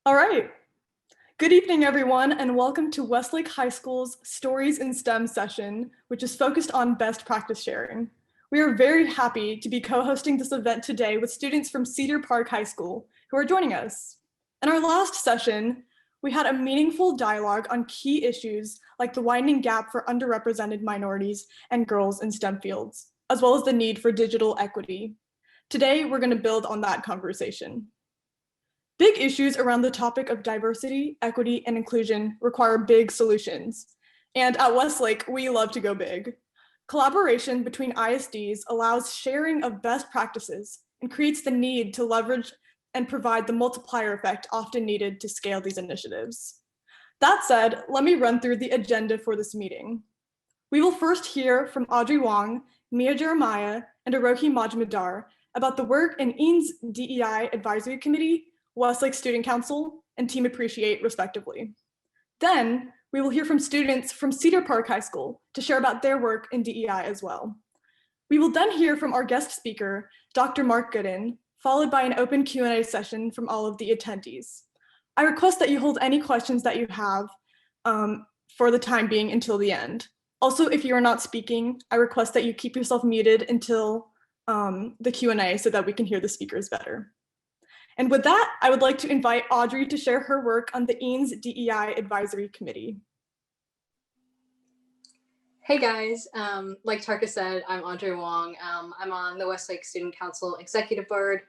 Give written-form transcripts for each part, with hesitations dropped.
All right. Good evening, everyone, and welcome to Westlake High School's Stories in STEM session, which is focused on best practice sharing. We are very happy to be co-hosting this event today with students from Cedar Park High School who are joining us. In our last session, we had a meaningful dialogue on key issues like the widening gap for underrepresented minorities and girls in STEM fields, as well as the need for digital equity. Today, we're going to build on that conversation. Big issues around the topic of diversity, equity, and inclusion require big solutions. And at Westlake, we love to go big. Collaboration between ISDs allows sharing of best practices and creates the need to leverage and provide the multiplier effect often needed to scale these initiatives. That said, let me run through the agenda for this meeting. We will first hear from Audrey Wong, Mia Jeremiah, and Arohi Majmudar about the work in EAN's DEI Advisory Committee, Westlake Student Council, and Team Appreciate, respectively. Then, we will hear from students from Cedar Park High School to share about their work in DEI as well. We will then hear from our guest speaker, Dr. Mark Gooden, followed by an open Q&A session from all of the attendees. I request that you hold any questions that you have for the time being until the end. Also, if you are not speaking, I request that you keep yourself muted until the Q&A so that we can hear the speakers better. And with that, I would like to invite Audrey to share her work on the EAN's DEI Advisory Committee. Hey guys, like Tarka said, I'm Audrey Wong. I'm on the Westlake Student Council Executive Board.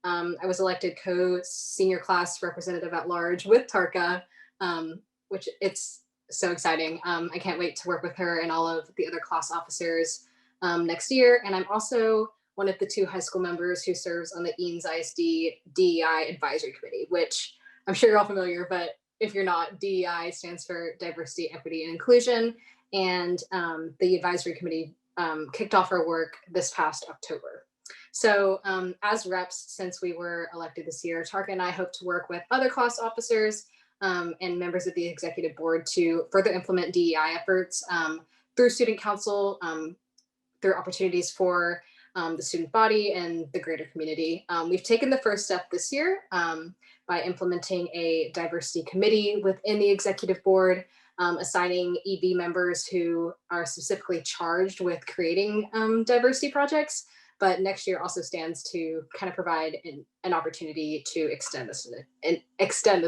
I was elected co-senior class representative at large with Tarka, which it's so exciting. I can't wait to work with her and all of the other class officers next year. And I'm also one of the 2 high school members who serves on the EANS ISD DEI Advisory Committee, which I'm sure you're all familiar, but if you're not, DEI stands for Diversity, Equity, and Inclusion. And the advisory committee kicked off our work this past October. So as reps, since we were elected this year, Tarka and I hope to work with other class officers and members of the executive board to further implement DEI efforts through student council, through opportunities for the student body and the greater community. We've taken the first step this year by implementing a diversity committee within the executive board, assigning EB members who are specifically charged with creating diversity projects, but next year also stands to kind of provide an opportunity to extend this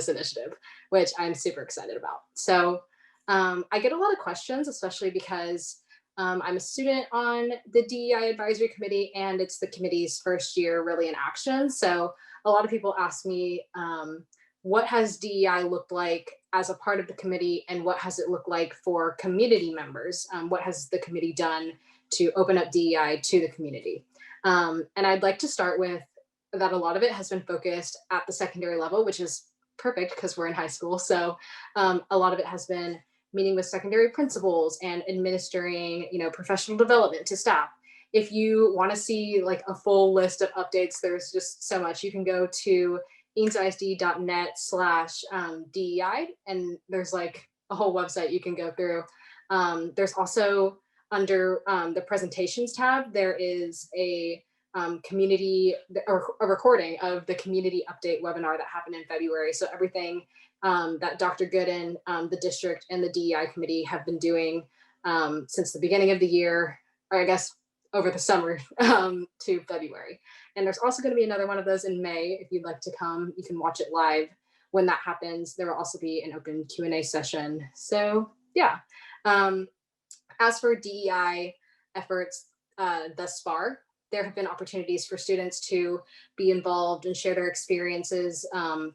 initiative, which I'm super excited about. So I get a lot of questions, especially because I'm a student on the DEI Advisory Committee, and it's the committee's first year really in action. So a lot of people ask me, what has DEI looked like as a part of the committee, and what has it looked like for community members? What has the committee done to open up DEI to the community? And I'd like to start with that a lot of it has been focused at the secondary level, which is perfect because we're in high school. So a lot of it has been meeting with secondary principals and administering, professional development to staff. If you want to see like a full list of updates, there's just so much. You can go to eansisd.net/DEI, and there's like a whole website you can go through. There's also under the presentations tab, there is a community or a recording of the community update webinar that happened in February. So everything that Dr. Gooden, the district, and the DEI committee have been doing since the beginning of the year, or I guess over the summer to February. And there's also going to be another one of those in May. If you'd like to come, you can watch it live. When that happens, there will also be an open Q&A session. So yeah, as for DEI efforts thus far, there have been opportunities for students to be involved and share their experiences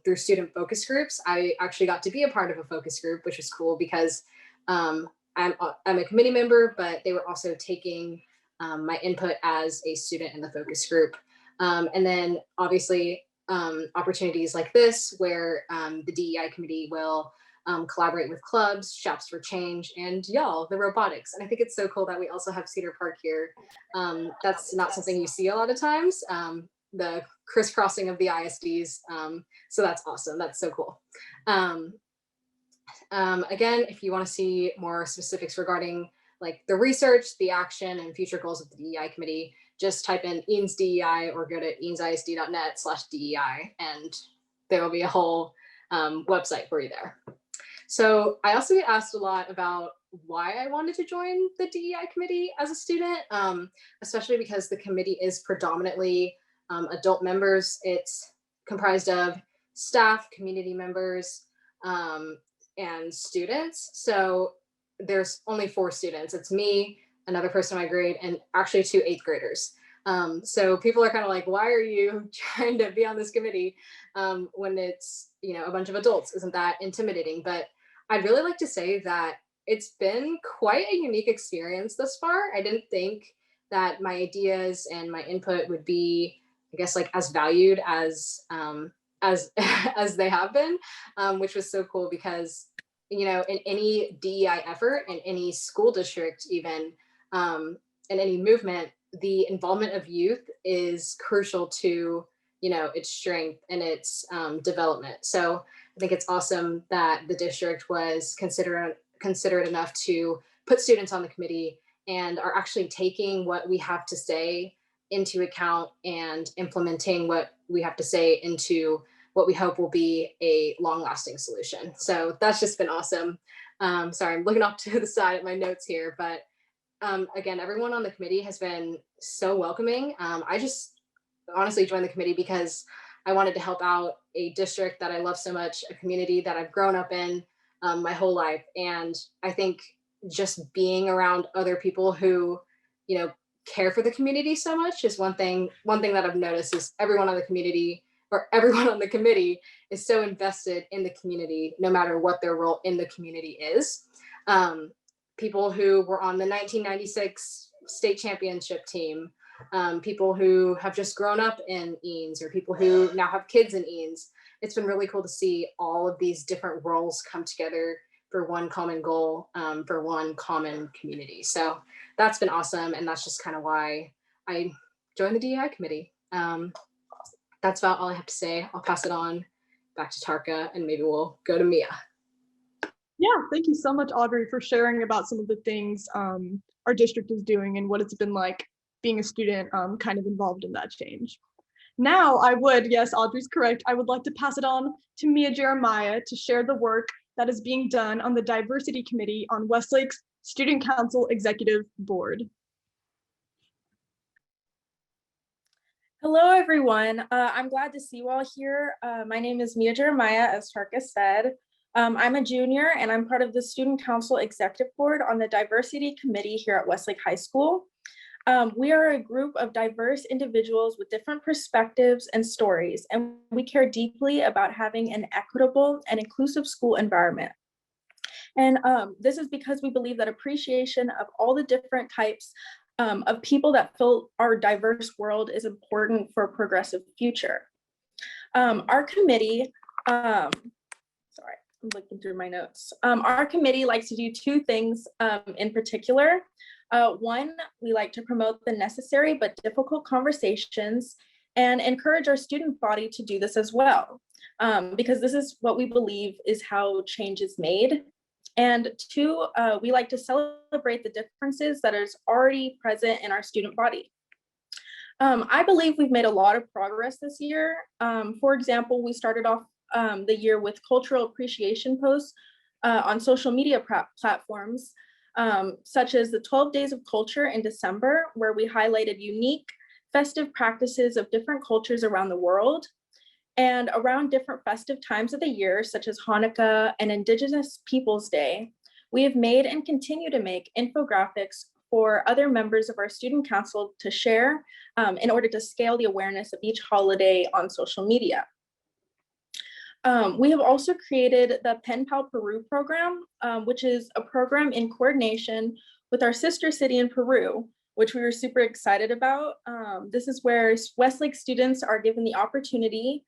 through student focus groups. I actually got to be a part of a focus group, which was cool because I'm a committee member, but they were also taking my input as a student in the focus group. And then obviously opportunities like this where the DEI committee will collaborate with clubs, Shops for Change, and y'all, the Robotics. And I think it's so cool that we also have Cedar Park here. That's not something you see a lot of times, the crisscrossing of the ISDs. So that's awesome. That's so cool. Again, if you want to see more specifics regarding like the research, the action, and future goals of the DEI committee, just type in EANS DEI or go to eansisd.net/DEI, and there will be a whole website for you there. So I also get asked a lot about why I wanted to join the DEI committee as a student, especially because the committee is predominantly adult members. It's comprised of staff, community members, and students. So there's only 4 students. It's me, another person in my grade, and actually 2 8th graders. So people are kind of like, why are you trying to be on this committee when it's, a bunch of adults? Isn't that intimidating? But I'd really like to say that it's been quite a unique experience thus far. I didn't think that my ideas and my input would be, I guess, like as valued as as they have been, which was so cool because, in any DEI effort in any school district, even in any movement, the involvement of youth is crucial to, its strength and its development. So I think it's awesome that the district was considerate enough to put students on the committee and are actually taking what we have to say into account and implementing what we have to say into what we hope will be a long-lasting solution. So that's just been awesome. Sorry, I'm looking off to the side at my notes here, but again, everyone on the committee has been so welcoming. I just honestly joined the committee because I wanted to help out a district that I love so much, a community that I've grown up in my whole life. And I think just being around other people who, care for the community so much is one thing that I've noticed is everyone on the community or everyone on the committee is so invested in the community, no matter what their role in the community is. People who were on the 1996 state championship team, people who have just grown up in Eanes, or people who now have kids in Eanes. It's been really cool to see all of these different roles come together for one common goal, for one common community. So that's been awesome. And that's just kind of why I joined the DEI committee. That's about all I have to say. I'll pass it on back to Tarka and maybe we'll go to Mia. Yeah, thank you so much, Audrey, for sharing about some of the things our district is doing and what it's been like being a student kind of involved in that change. Now yes, Audrey's correct, I would like to pass it on to Mia Jeremiah to share the work that is being done on the Diversity Committee on Westlake's Student Council Executive Board. Hello, everyone. I'm glad to see you all here. My name is Mia Jeremiah, as Tarka said. I'm a junior and I'm part of the Student Council Executive Board on the Diversity Committee here at Westlake High School. We are a group of diverse individuals with different perspectives and stories, and we care deeply about having an equitable and inclusive school environment. And this is because we believe that appreciation of all the different types of people that fill our diverse world is important for a progressive future. Our committee, sorry, I'm looking through my notes. Our committee likes to do 2 things in particular. One, we like to promote the necessary but difficult conversations and encourage our student body to do this as well, because this is what we believe is how change is made. And 2, we like to celebrate the differences that is already present in our student body. I believe we've made a lot of progress this year. For example, we started off the year with cultural appreciation posts on social media platforms, such as the 12 Days of Culture in December, where we highlighted unique festive practices of different cultures around the world. And around different festive times of the year, such as Hanukkah and Indigenous Peoples Day, we have made and continue to make infographics for other members of our student council to share in order to scale the awareness of each holiday on social media. We have also created the Pen Pal Peru program, which is a program in coordination with our sister city in Peru, which we were super excited about. This is where Westlake students are given the opportunity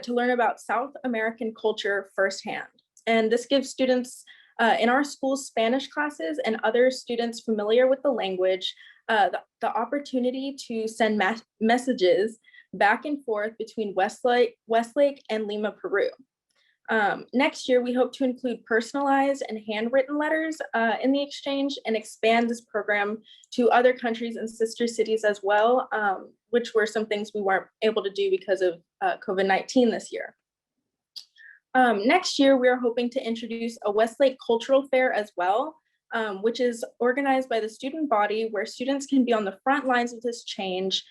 to learn about South American culture firsthand. And this gives students in our school's Spanish classes and other students familiar with the language the opportunity to send messages back and forth between Westlake and Lima, Peru. Next year, we hope to include personalized and handwritten letters in the exchange and expand this program to other countries and sister cities as well, which were some things we weren't able to do because of COVID-19 this year. Next year, we are hoping to introduce a Westlake cultural fair as well, which is organized by the student body where students can be on the front lines of this change,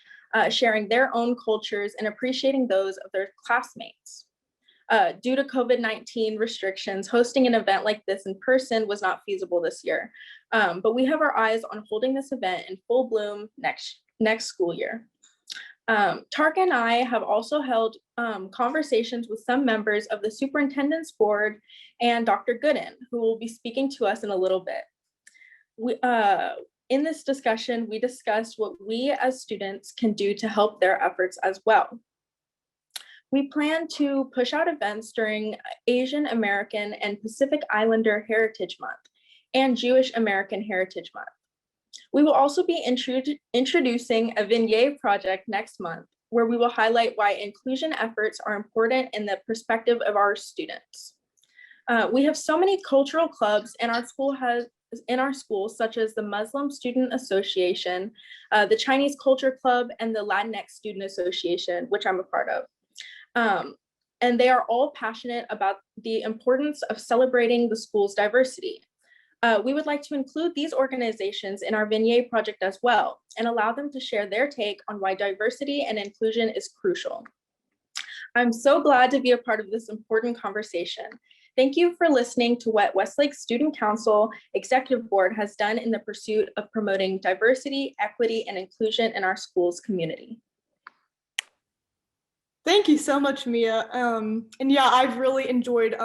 sharing their own cultures and appreciating those of their classmates. Due to COVID-19 restrictions, hosting an event like this in person was not feasible this year, but we have our eyes on holding this event in full bloom next school year. Tarka and I have also held conversations with some members of the superintendent's board and Dr. Gooden, who will be speaking to us in a little bit. In this discussion, we discussed what we as students can do to help their efforts as well. We plan to push out events during Asian American and Pacific Islander Heritage Month and Jewish American Heritage Month. We will also be introducing a vignette project next month, where we will highlight why inclusion efforts are important in the perspective of our students. We have so many cultural clubs in our school, such as the Muslim Student Association, the Chinese Culture Club, and the Latinx Student Association, which I'm a part of. And they are all passionate about the importance of celebrating the school's diversity. We would like to include these organizations in our vignette project as well and allow them to share their take on why diversity and inclusion is crucial. I'm so glad to be a part of this important conversation. Thank you for listening to what Westlake Student Council Executive Board has done in the pursuit of promoting diversity, equity, and inclusion in our school's community. Thank you so much, Mia. And yeah, I've really enjoyed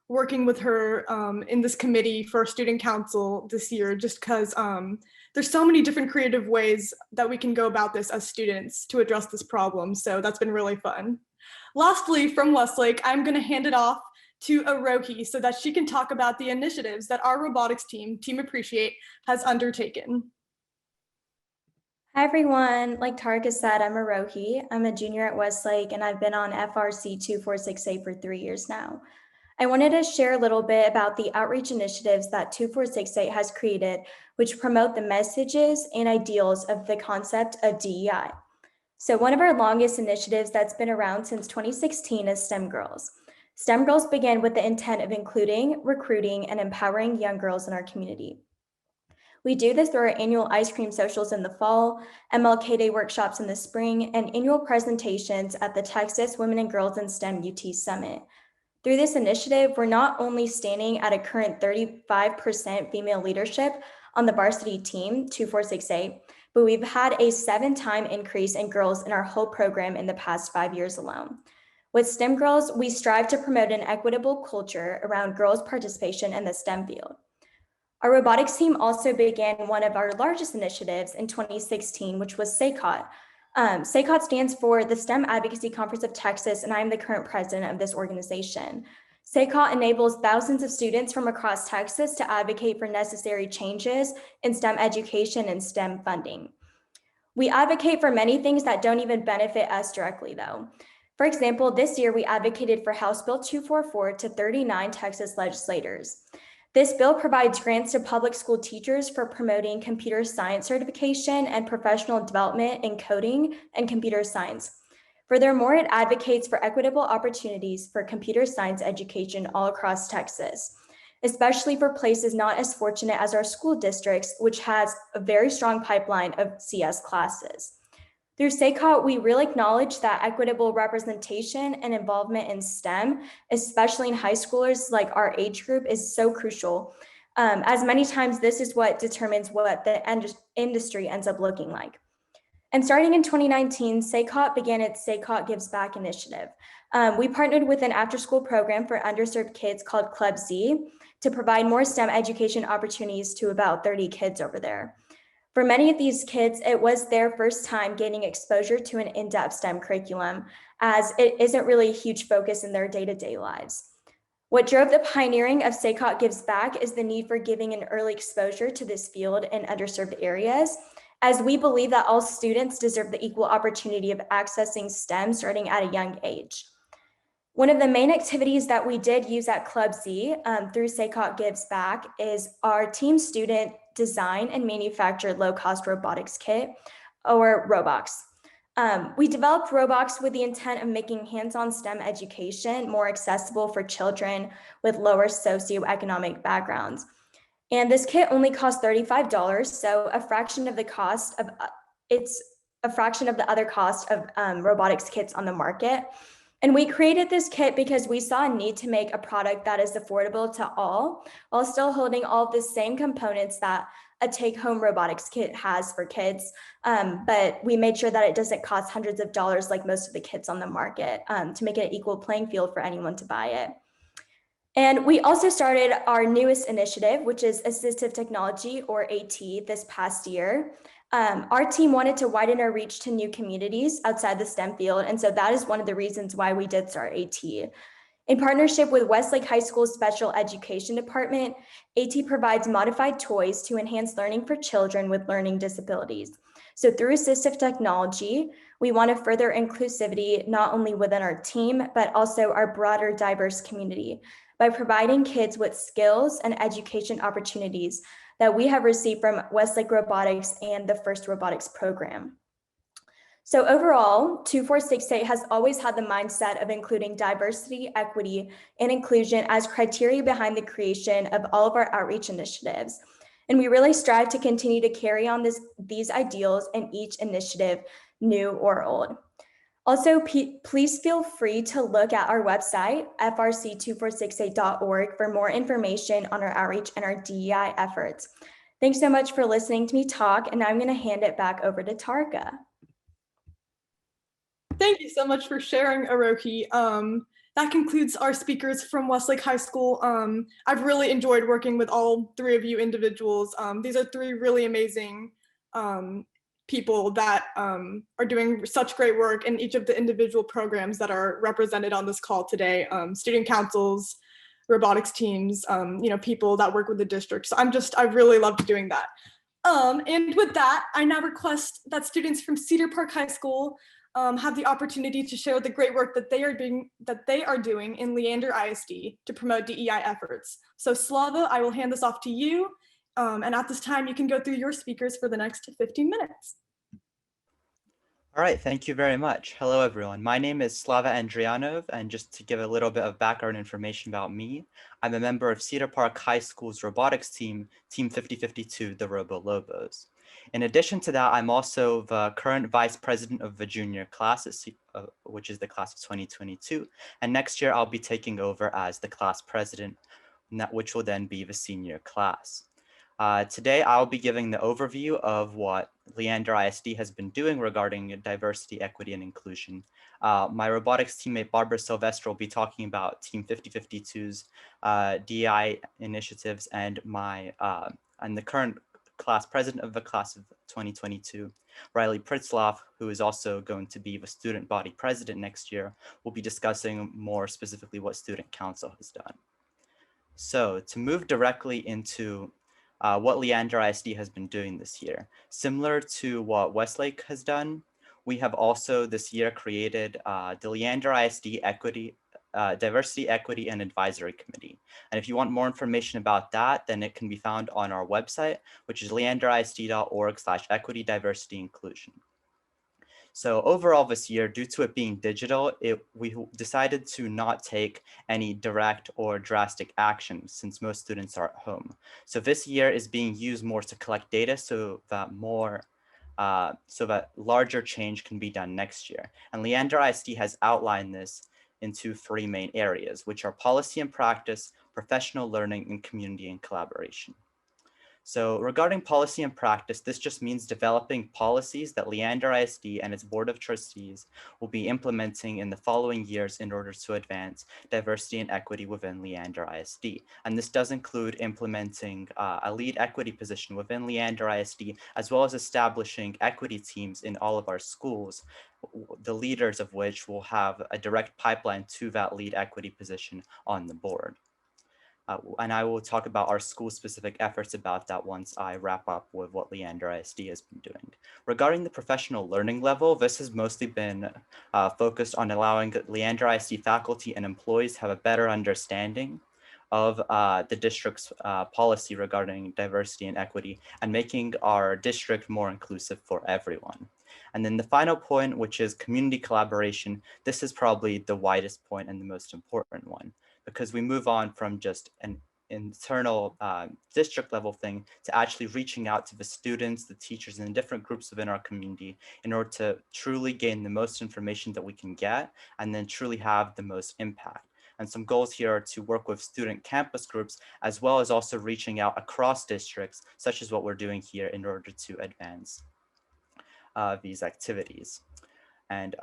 working with her in this committee for student council this year, just because there's so many different creative ways that we can go about this as students to address this problem. So that's been really fun. Lastly, from Westlake, I'm going to hand it off to Arohi so that she can talk about the initiatives that our robotics team, Team Appreciate, has undertaken. Hi everyone, like Tarka said, I'm Arohi. I'm a junior at Westlake and I've been on FRC 2468 for 3 years now. I wanted to share a little bit about the outreach initiatives that 2468 has created, which promote the messages and ideals of the concept of DEI. So one of our longest initiatives that's been around since 2016 is STEM Girls. STEM Girls began with the intent of including, recruiting, and empowering young girls in our community. We do this through our annual ice cream socials in the fall, MLK Day workshops in the spring, and annual presentations at the Texas Women and Girls in STEM UT Summit. Through this initiative, we're not only standing at a current 35% female leadership on the varsity team, 2468, but we've had a 7-time increase in girls in our whole program in the past 5 years alone. With STEM Girls, we strive to promote an equitable culture around girls' participation in the STEM field. Our robotics team also began one of our largest initiatives in 2016, which was SACOT. SACOT stands for the STEM Advocacy Conference of Texas, and I'm the current president of this organization. SACOT enables thousands of students from across Texas to advocate for necessary changes in STEM education and STEM funding. We advocate for many things that don't even benefit us directly, though. For example, this year we advocated for House Bill 244 to 39 Texas legislators. This bill provides grants to public school teachers for promoting computer science certification and professional development in coding and computer science. Furthermore, it advocates for equitable opportunities for computer science education all across Texas, especially for places not as fortunate as our school districts, which has a very strong pipeline of CS classes. Through SACOT, we really acknowledge that equitable representation and involvement in STEM, especially in high schoolers like our age group, is so crucial, as many times this is what determines what the industry ends up looking like. And starting in 2019, SACOT began its SACOT Gives Back initiative. We partnered with an after-school program for underserved kids called Club Z to provide more STEM education opportunities to about 30 kids over there. For many of these kids, it was their first time gaining exposure to an in-depth STEM curriculum, as it isn't really a huge focus in their day-to-day lives. What drove the pioneering of SACOT Gives Back is the need for giving an early exposure to this field in underserved areas, as we believe that all students deserve the equal opportunity of accessing STEM starting at a young age. One of the main activities that we did use at Club Z through SACOT Gives Back is our team student design and manufacture low-cost robotics kit, or Robox. We developed Robotics with the intent of making hands-on STEM education more accessible for children with lower socioeconomic backgrounds. And this kit only costs $35, so a fraction of the cost of it's a fraction of the other cost of robotics kits on the market. And we created this kit because we saw a need to make a product that is affordable to all, while still holding all of the same components that a take-home robotics kit has for kids. But we made sure that it doesn't cost hundreds of dollars like most of the kits on the market, to make it an equal playing field for anyone to buy it. And we also started our newest initiative, which is Assistive Technology, or AT, this past year. Our team wanted to widen our reach to new communities outside the STEM field, and so that is one of the reasons why we did start AT. In partnership with Westlake High School's Special Education Department, AT provides modified toys to enhance learning for children with learning disabilities. So through assistive technology, we want to further inclusivity not only within our team, but also our broader diverse community by providing kids with skills and education opportunities that we have received from Westlake Robotics and the FIRST Robotics program. So overall, 2468 has always had the mindset of including diversity, equity, and inclusion as criteria behind the creation of all of our outreach initiatives. And we really strive to continue to carry on these ideals in each initiative, new or old. Also, please feel free to look at our website, frc2468.org, for more information on our outreach and our DEI efforts. Thanks so much for listening to me talk, and I'm going to hand it back over to Tarka. Thank you so much for sharing, Aroki. That concludes our speakers from Westlake High School. I've really enjoyed working with all three of you individuals. These are three really amazing people that are doing such great work in each of the individual programs that are represented on this call today. Student councils, robotics teams, people that work with the district. So I really loved doing that. And with that, I now request that students from Cedar Park High School have the opportunity to share the great work that they are doing in Leander ISD to promote DEI efforts. So Slava, I will hand this off to you. And at this time, you can go through your speakers for the next 15 minutes. All right, thank you very much. Hello, everyone. My name is Slava Andrianov, and just to give a little bit of background information about me, I'm a member of Cedar Park High School's robotics team, Team 5052, the RoboLobos. In addition to that, I'm also the current vice president of the junior class, which is the class of 2022. And next year, I'll be taking over as the class president, which will then be the senior class. Today, I'll be giving the overview of what Leander ISD has been doing regarding diversity, equity, and inclusion. My robotics teammate, Barbara Sylvester, will be talking about Team 5052's DEI initiatives, and the current class president of the class of 2022, Riley Pritzloff, who is also going to be the student body president next year, will be discussing more specifically what student council has done. So to move directly into what Leander ISD has been doing this year. Similar to what Westlake has done, we have also this year created the Leander ISD Diversity, Equity, and Advisory Committee. And if you want more information about that, then it can be found on our website, which is leanderisd.org/equity, diversity, inclusion. So overall this year, due to it being digital, we decided to not take any direct or drastic action since most students are at home. So this year is being used more to collect data so that larger change can be done next year. And Leander ISD has outlined this into three main areas, which are policy and practice, professional learning, and community and collaboration. So regarding policy and practice, this just means developing policies that Leander ISD and its board of trustees will be implementing in the following years in order to advance diversity and equity within Leander ISD. And this does include implementing a lead equity position within Leander ISD, as well as establishing equity teams in all of our schools, the leaders of which will have a direct pipeline to that lead equity position on the board. And I will talk about our school-specific efforts about that once I wrap up with what Leander ISD has been doing. Regarding the professional learning level, this has mostly been focused on allowing Leander ISD faculty and employees have a better understanding of the district's policy regarding diversity and equity and making our district more inclusive for everyone. And then the final point, which is community collaboration, this is probably the widest point and the most important one, because we move on from just an internal district level thing to actually reaching out to the students, the teachers, and the different groups within our community in order to truly gain the most information that we can get and then truly have the most impact. And some goals here are to work with student campus groups, as well as also reaching out across districts, such as what we're doing here in order to advance these activities. And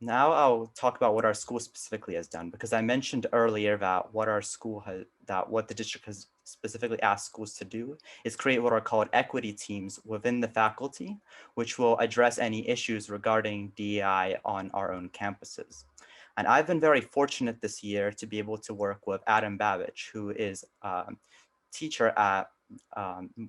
now I'll talk about what our school specifically has done, because I mentioned earlier that what the district has specifically asked schools to do is create what are called equity teams within the faculty, which will address any issues regarding DEI on our own campuses. And I've been very fortunate this year to be able to work with Adam Babbage, who is a teacher at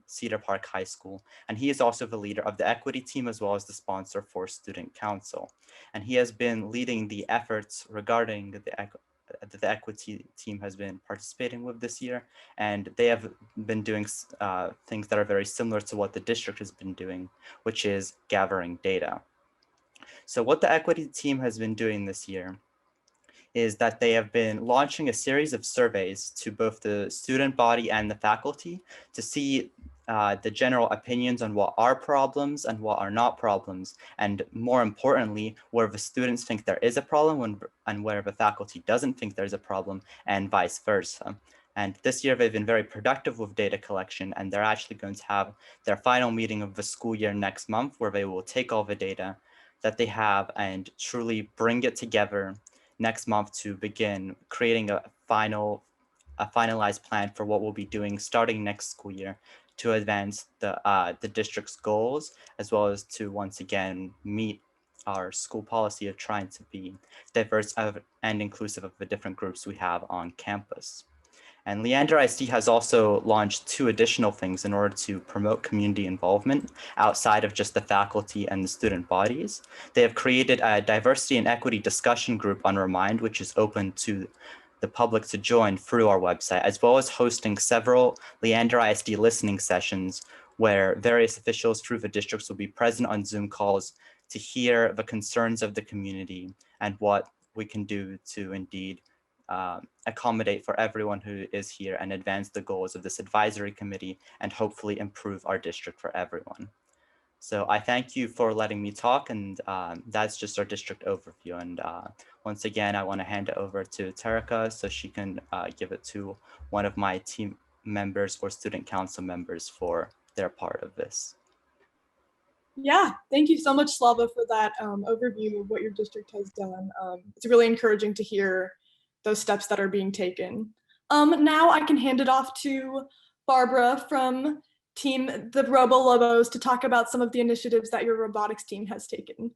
Cedar Park High School. And he is also the leader of the equity team as well as the sponsor for Student Council. And he has been leading the efforts regarding the equity team has been participating with this year. And they have been doing things that are very similar to what the district has been doing, which is gathering data. So what the equity team has been doing this year is that they have been launching a series of surveys to both the student body and the faculty to see the general opinions on what are problems and what are not problems, and more importantly, where the students think there is a problem and where the faculty doesn't think there's a problem, and vice versa. And this year they've been very productive with data collection, and they're actually going to have their final meeting of the school year next month, where they will take all the data that they have and truly bring it together next month to begin creating a finalized plan for what we'll be doing starting next school year to advance the district's goals, as well as to once again meet our school policy of trying to be diverse and inclusive of the different groups we have on campus. And Leander ISD has also launched 2 additional things in order to promote community involvement outside of just the faculty and the student bodies. They have created a diversity and equity discussion group on Remind, which is open to the public to join through our website, as well as hosting several Leander ISD listening sessions where various officials through the districts will be present on Zoom calls to hear the concerns of the community and what we can do to indeed accommodate for everyone who is here and advance the goals of this advisory committee and hopefully improve our district for everyone. So I thank you for letting me talk, and that's just our district overview. And once again, I want to hand it over to Tarika so she can give it to one of my team members or student council members for their part of this. Yeah, thank you so much, Slava, for that overview of what your district has done. It's really encouraging to hear those steps that are being taken. Now I can hand it off to Barbara from the RoboLobos to talk about some of the initiatives that your robotics team has taken.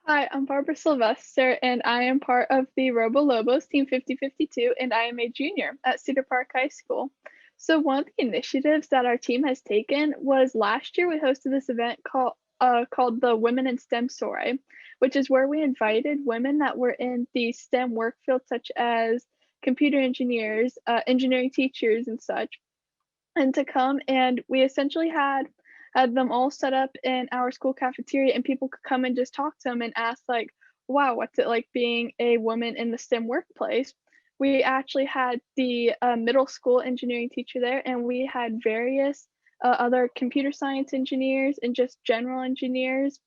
Hi, I'm Barbara Sylvester, and I am part of the RoboLobos Team 5052, and I am a junior at Cedar Park High School. So one of the initiatives that our team has taken was last year we hosted this event called the Women in STEM Soiree, which is where we invited women that were in the STEM work field, such as computer engineers, engineering teachers, and such, and to come, and we essentially had them all set up in our school cafeteria, and people could come and just talk to them and ask like, wow, what's it like being a woman in the STEM workplace? We actually had the middle school engineering teacher there, and we had various other computer science engineers and just general engineers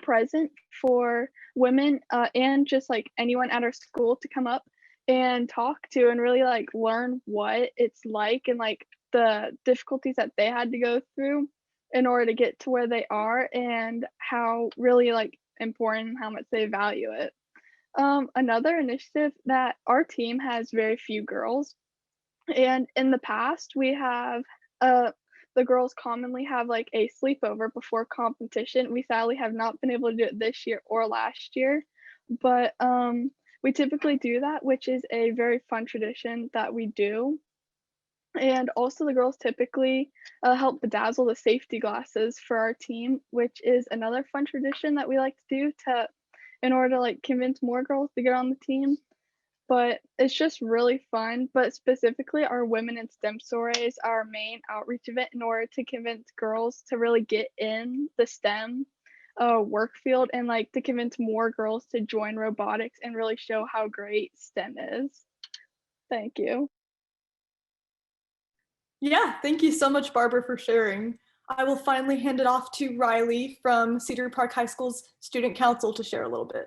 present for women and just like anyone at our school to come up and talk to and really like learn what it's like and like the difficulties that they had to go through in order to get to where they are and how really like important, how much they value it. Another initiative that our team has very few girls, and in the past we have the girls commonly have like a sleepover before competition. We sadly have not been able to do it this year or last year, but we typically do that, which is a very fun tradition that we do. And also the girls typically help bedazzle the safety glasses for our team, which is another fun tradition that we like to do in order to like convince more girls to get on the team. but it's just really fun. But specifically, our Women in STEM stories are our main outreach event in order to convince girls to really get in the STEM work field and like to convince more girls to join robotics and really show how great STEM is. Thank you. Yeah, thank you so much, Barbara, for sharing. I will finally hand it off to Riley from Cedar Park High School's Student Council to share a little bit.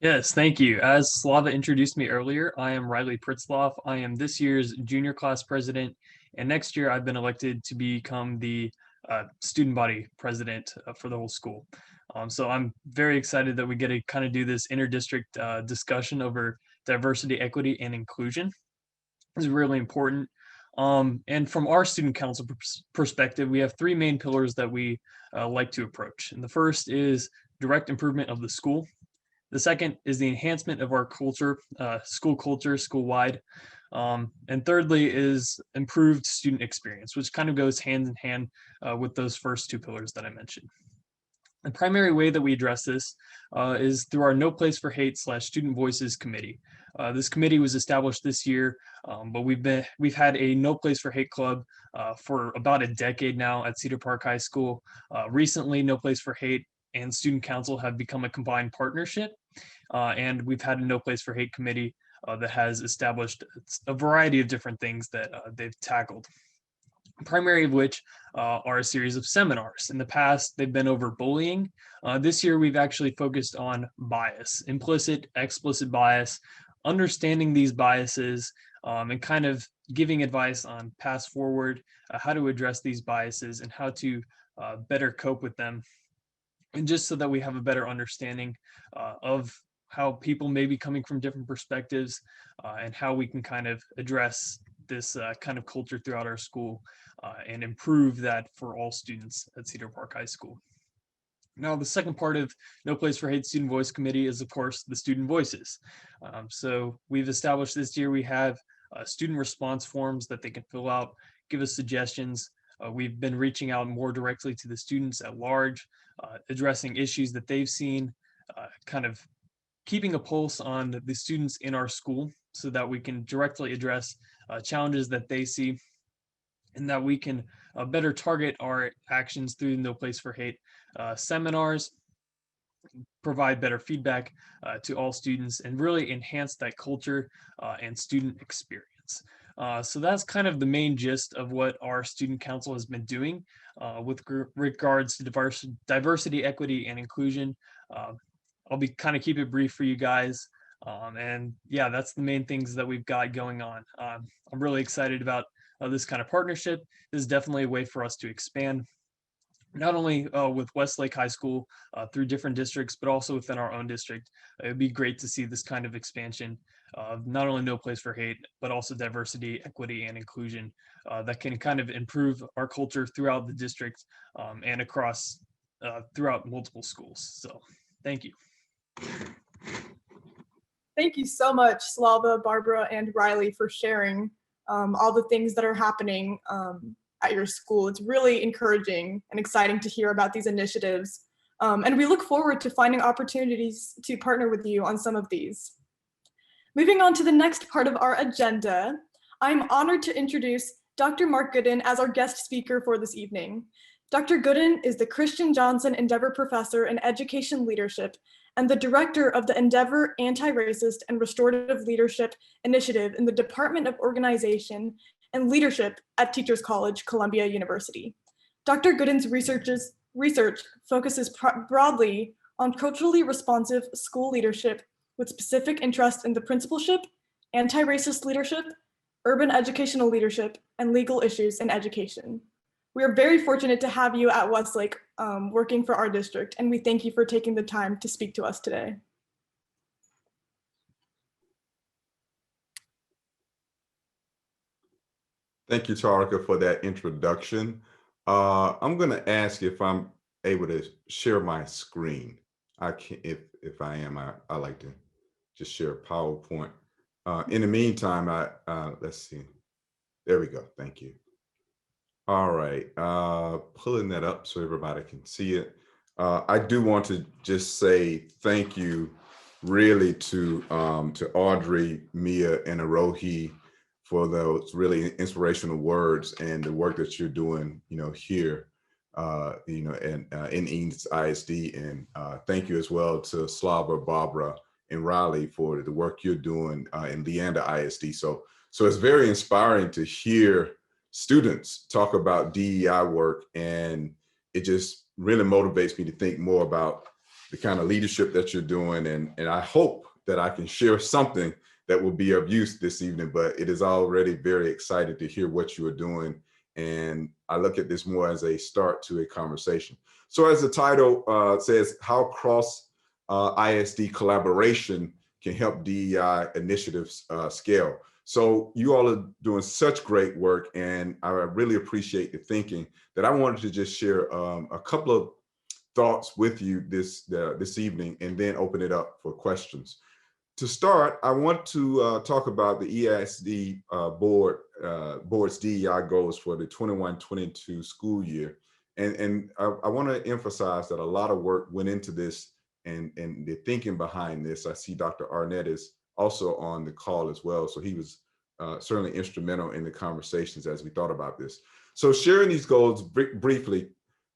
Yes, thank you. As Slava introduced me earlier, I am Riley Pritzloff. I am this year's junior class president, and next year I've been elected to become the student body president for the whole school. So I'm very excited that we get to kind of do this inter-district discussion over diversity, equity, and inclusion. This is really important. And from our student council perspective, we have three main pillars that we like to approach. And the first is direct improvement of the school. The second is the enhancement of our culture, school-wide. And thirdly is improved student experience, which kind of goes hand in hand with those first two pillars that I mentioned. The primary way that we address this is through our No Place for Hate / Student Voices Committee. This committee was established this year, but we've had a No Place for Hate club for about a decade now at Cedar Park High School. Recently, No Place for Hate and Student Council have become a combined partnership, and we've had a No Place for Hate committee that has established a variety of different things that they've tackled. Primary of which are a series of seminars. In the past, they've been over bullying. This year, we've actually focused on bias, implicit, explicit bias, understanding these biases, and kind of giving advice on paths forward, how to address these biases and how to better cope with them. And just so that we have a better understanding of how people may be coming from different perspectives and how we can kind of address this kind of culture throughout our school and improve that for all students at Cedar Park High School. Now, the second part of No Place for Hate Student Voice Committee is, of course, the student voices. So we've established this year, we have student response forms that they can fill out, give us suggestions. We've been reaching out more directly to the students at large, addressing issues that they've seen, kind of keeping a pulse on the students in our school so that we can directly address challenges that they see and that we can better target our actions through No Place for Hate seminars, provide better feedback to all students, and really enhance that culture and student experience. So that's kind of the main gist of what our student council has been doing with regards to diversity, equity, and inclusion. I'll be kind of keep it brief for you guys. And yeah, that's the main things that we've got going on. I'm really excited about this kind of partnership. This is definitely a way for us to expand, not only with Westlake High School through different districts, but also within our own district. It'd be great to see this kind of expansion of not only No Place for Hate, but also diversity, equity, and inclusion that can kind of improve our culture throughout the district and across throughout multiple schools. So thank you. Thank you so much, Slava, Barbara, and Riley for sharing all the things that are happening at your school. It's really encouraging and exciting to hear about these initiatives. And we look forward to finding opportunities to partner with you on some of these. Moving on to the next part of our agenda, I'm honored to introduce Dr. Mark Gooden as our guest speaker for this evening. Dr. Gooden is the Christian Johnson Endeavor Professor in Education Leadership and the director of the Endeavor Anti-Racist and Restorative Leadership Initiative in the Department of Organization and Leadership at Teachers College, Columbia University. Dr. Gooden's research focuses broadly on culturally responsive school leadership with specific interest in the principalship, anti-racist leadership, urban educational leadership, and legal issues in education. We are very fortunate to have you at Westlake working for our district, and we thank you for taking the time to speak to us today. Thank you, Tarika, for that introduction. I'm going to ask if I'm able to share my screen. I can, if I am, I like to just share PowerPoint. In the meantime, let's see. There we go. Thank you. All right, pulling that up so everybody can see it. I do want to just say thank you really to Audrey, Mia, and Arohi for those really inspirational words and the work that you're doing, here, in Eames ISD. And thank you as well to Slava, Barbara, and Riley for the work you're doing in Leander ISD. So it's very inspiring to hear students talk about DEI work, and it just really motivates me to think more about the kind of leadership that you're doing. And I hope that I can share something that will be of use this evening, but it is already very excited to hear what you are doing. And I look at this more as a start to a conversation. So as the title says, how cross ISD collaboration can help DEI initiatives scale. So you all are doing such great work, and I really appreciate the thinking that I wanted to just share a couple of thoughts with you this evening, and then open it up for questions. To start, I want to talk about the EISD board's DEI goals for the 21-22 school year. And I want to emphasize that a lot of work went into this and the thinking behind this. I see Dr. Arnett is also on the call as well. So he was certainly instrumental in the conversations as we thought about this. So sharing these goals briefly,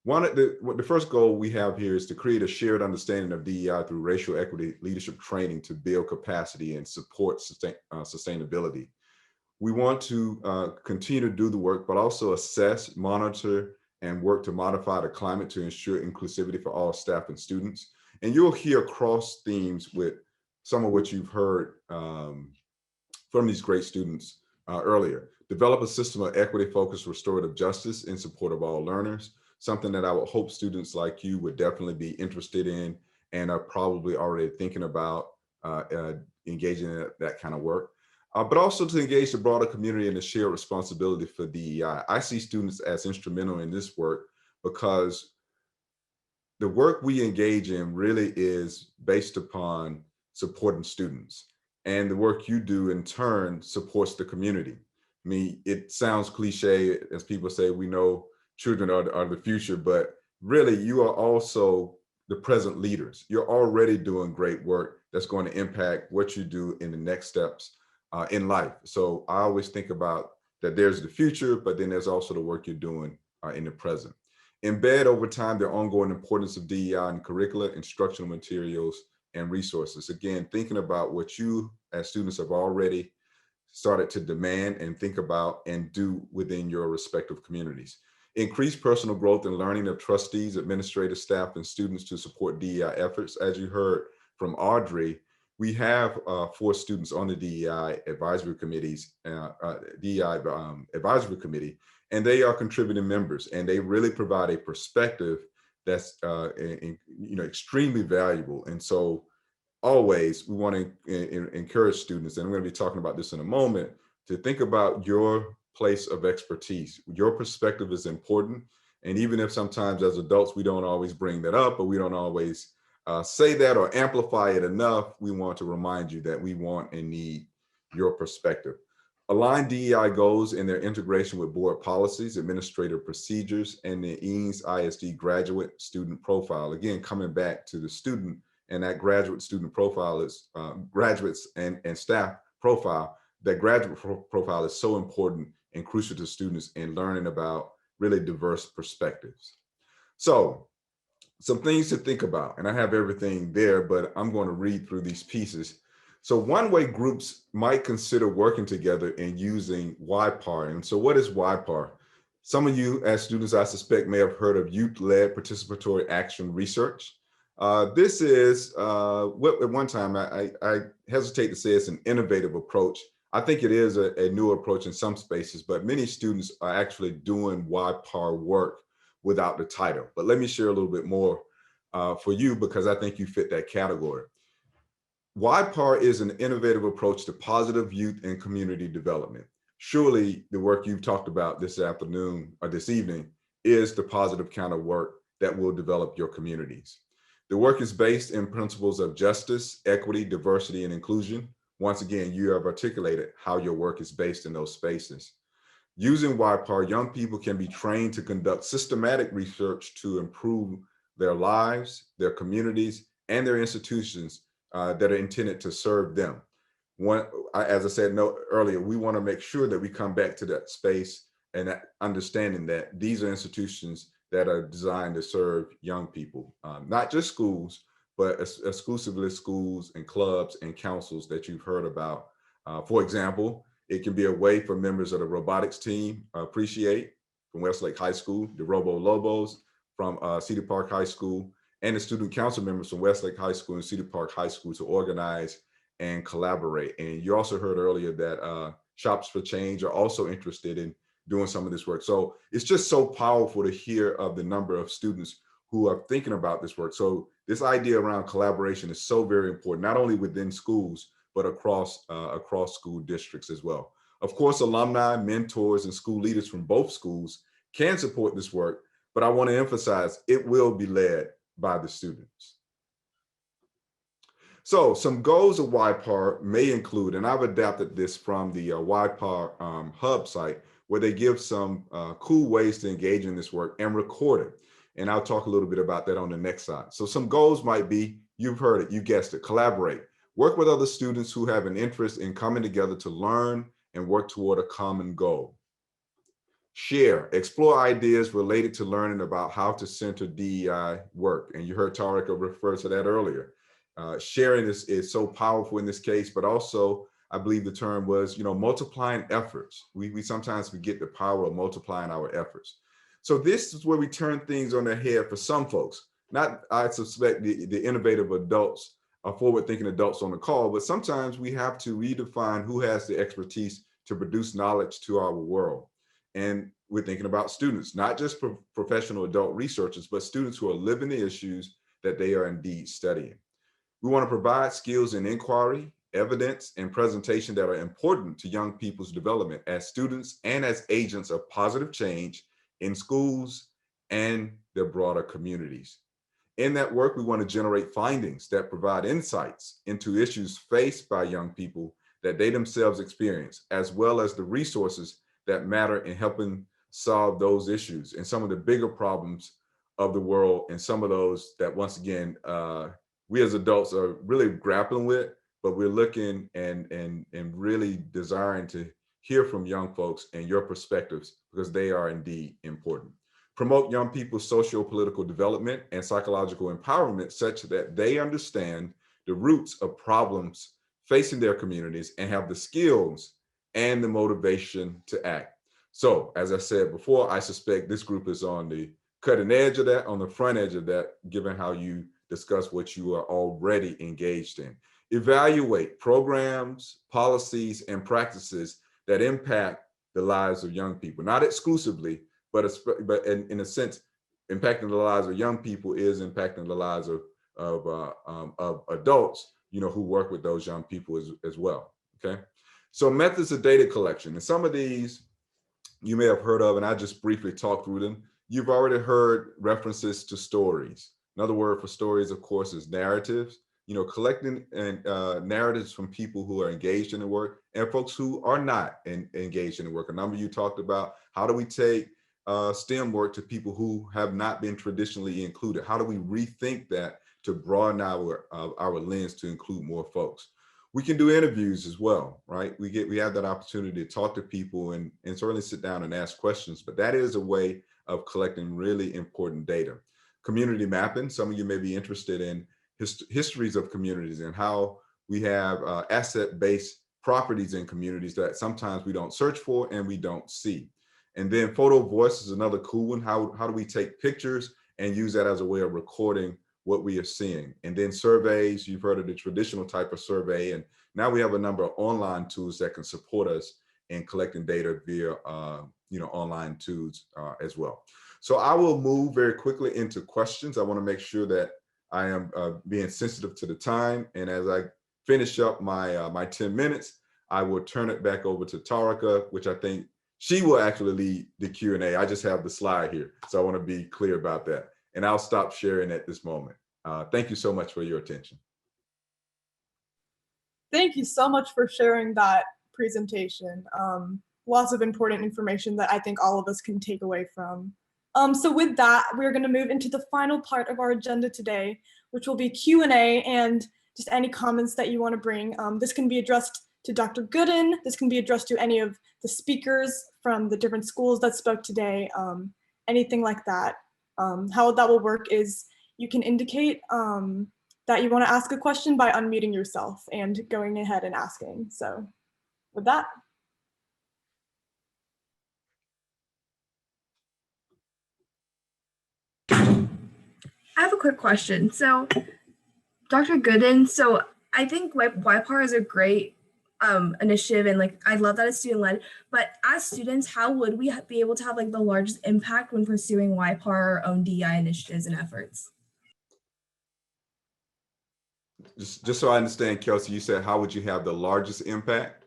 the first goal we have here is to create a shared understanding of DEI through racial equity leadership training to build capacity and support sustainability. We want to continue to do the work, but also assess, monitor, and work to modify the climate to ensure inclusivity for all staff and students. And you'll hear cross themes with some of what you've heard from these great students earlier. Develop a system of equity-focused restorative justice in support of all learners, something that I would hope students like you would definitely be interested in and are probably already thinking about engaging in that kind of work. But also to engage the broader community in the shared responsibility for DEI. I see students as instrumental in this work because the work we engage in really is based upon supporting students. And the work you do in turn supports the community. I mean, it sounds cliche, as people say, we know children are the future, but really you are also the present leaders. You're already doing great work that's going to impact what you do in the next steps in life. So I always think about that there's the future, but then there's also the work you're doing in the present. Embed over time the ongoing importance of DEI in curricula, instructional materials, and resources. Again, thinking about what you as students have already started to demand and think about and do within your respective communities. Increase personal growth and learning of trustees, administrative staff, and students to support DEI efforts. As you heard from Audrey, we have 4 students on the DEI advisory committees, advisory committee, and they are contributing members, and they really provide a perspective that's extremely valuable. And so always we want to encourage students, and I'm going to be talking about this in a moment, to think about your place of expertise. Your perspective is important. And even if sometimes as adults, we don't always bring that up, or we don't always say that or amplify it enough, we want to remind you that we want and need your perspective. Align DEI goals in their integration with board policies, administrative procedures, and the Eames ISD graduate student profile. Again, coming back to the student, and that graduate student profile is graduates and staff profile. That graduate profile is so important and crucial to students in learning about really diverse perspectives. So some things to think about, and I have everything there, but I'm going to read through these pieces. So one way groups might consider working together and using YPAR. And so what is YPAR? Some of you as students, I suspect, may have heard of youth-led participatory action research. This is what at one time, I hesitate to say it's an innovative approach. I think it is a new approach in some spaces, but many students are actually doing YPAR work without the title. But let me share a little bit more for you, because I think you fit that category. YPAR is an innovative approach to positive youth and community development. Surely the work you've talked about this afternoon or this evening is the positive kind of work that will develop your communities. The work is based in principles of justice, equity, diversity, and inclusion. Once again, you have articulated how your work is based in those spaces. Using YPAR, young people can be trained to conduct systematic research to improve their lives, their communities, and their institutions that are intended to serve them. As I said earlier, we want to make sure that we come back to that space and that understanding that these are institutions that are designed to serve young people, not just schools, but exclusively schools and clubs and councils that you've heard about. For example, it can be a way for members of the robotics team appreciate from Westlake High School, the RoboLobos from Cedar Park High School, and the student council members from Westlake High School and Cedar Park High School to organize and collaborate. And you also heard earlier that Shops for Change are also interested in doing some of this work. So it's just so powerful to hear of the number of students who are thinking about this work. So this idea around collaboration is so very important, not only within schools, but across school districts as well. Of course, alumni, mentors, and school leaders from both schools can support this work, but I want to emphasize it will be led by the students. So some goals of YPAR may include, and I've adapted this from the YPAR Hub site, where they give some cool ways to engage in this work and record it. And I'll talk a little bit about that on the next slide. So some goals might be, you've heard it, you guessed it, collaborate. Work with other students who have an interest in coming together to learn and work toward a common goal. Share, explore ideas related to learning about how to center DEI work. And you heard Tarika refer to that earlier. Sharing is so powerful in this case, but also I believe the term was, multiplying efforts. We sometimes forget the power of multiplying our efforts. So this is where we turn things on their head for some folks. Not, I suspect, the innovative adults, forward-thinking adults on the call, but sometimes we have to redefine who has the expertise to produce knowledge to our world. And we're thinking about students, not just professional adult researchers, but students who are living the issues that they are indeed studying. We want to provide skills in inquiry, evidence, and presentation that are important to young people's development as students and as agents of positive change in schools and their broader communities. In that work, we want to generate findings that provide insights into issues faced by young people that they themselves experience, as well as the resources that matter in helping solve those issues and some of the bigger problems of the world, and some of those that, once again, we as adults are really grappling with, but we're looking and really desiring to hear from young folks and your perspectives, because they are indeed important. Promote young people's socio-political development and psychological empowerment such that they understand the roots of problems facing their communities and have the skills and the motivation to act. So, as I said before, I suspect this group is on the cutting edge of that, on the front edge of that, given how you discuss what you are already engaged in. Evaluate programs, policies, and practices that impact the lives of young people, not exclusively, but in a sense, impacting the lives of young people is impacting the lives of adults, who work with those young people as well. Okay, so methods of data collection, and some of these you may have heard of, and I just briefly talked through them. You've already heard references to stories. Another word for stories, of course, is narratives. Collecting narratives from people who are engaged in the work and folks who are not engaged in the work. A number of you talked about, how do we take STEM work to people who have not been traditionally included? How do we rethink that to broaden our lens to include more folks? We can do interviews as well, right? We have that opportunity to talk to people and certainly sit down and ask questions, but that is a way of collecting really important data. Community mapping, some of you may be interested in histories of communities and how we have asset-based properties in communities that sometimes we don't search for and we don't see. And then photo voice is another cool one. How do we take pictures and use that as a way of recording what we are seeing? And then surveys, you've heard of the traditional type of survey, and now we have a number of online tools that can support us in collecting data via online tools as well. So I will move very quickly into questions. I want to make sure that I am being sensitive to the time, and as I finish up my 10 minutes, I will turn it back over to Tarika, which I think she will actually lead the Q&A. I just have the slide here, so I want to be clear about that. And I'll stop sharing at this moment. Thank you so much for your attention. Thank you so much for sharing that presentation. Lots of important information that I think all of us can take away from. So with that, we're going to move into the final part of our agenda today, which will be Q&A. And just any comments that you want to bring. This can be addressed to Dr. Gooden. This can be addressed to any of the speakers from the different schools that spoke today, anything like that. How that will work is you can indicate that you want to ask a question by unmuting yourself and going ahead and asking. So with that. I have a quick question. So, Dr. Gooden, so I think YPAR is a great initiative, and like I love that it's student led. But as students, how would we be able to have like the largest impact when pursuing YPAR, our own DEI initiatives and efforts? Just so I understand, Kelsey, you said how would you have the largest impact?